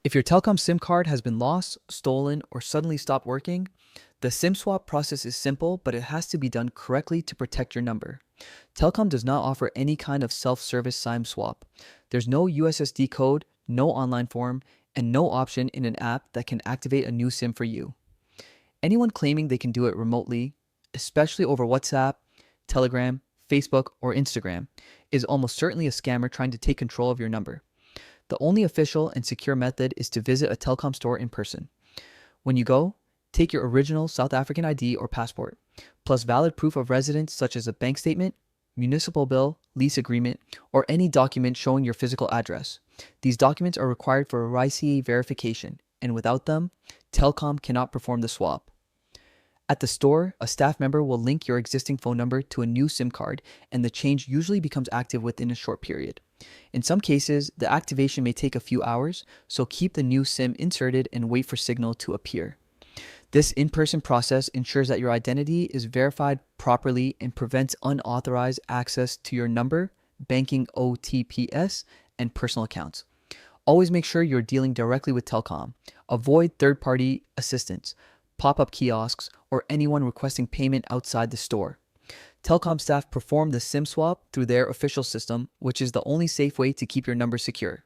If your Telkom SIM card has been lost, stolen, or suddenly stopped working, the SIM swap process is simple, but it has to be done correctly to protect your number. Telkom does not offer any kind of self-service SIM swap. There's no USSD code, no online form, and no option in an app that can activate a new SIM for you. Anyone claiming they can do it remotely, especially over WhatsApp, Telegram, Facebook, or Instagram, is almost certainly a scammer trying to take control of your number. The only official and secure method is to visit a Telkom store in person. When you go, take your original South African ID or passport, plus valid proof of residence such as a bank statement, municipal bill, lease agreement, or any document showing your physical address. These documents are required for RICE verification, and without them, Telkom cannot perform the swap. At the store, a staff member will link your existing phone number to a new SIM card, and the change usually becomes active within a short period. In some cases, the activation may take a few hours, so keep the new SIM inserted and wait for signal to appear. This in-person process ensures that your identity is verified properly and prevents unauthorized access to your number, banking OTPs, and personal accounts. Always make sure you're dealing directly with Telkom. Avoid third-party assistance, pop-up kiosks, or anyone requesting payment outside the store. Telkom staff perform the SIM swap through their official system, which is the only safe way to keep your number secure.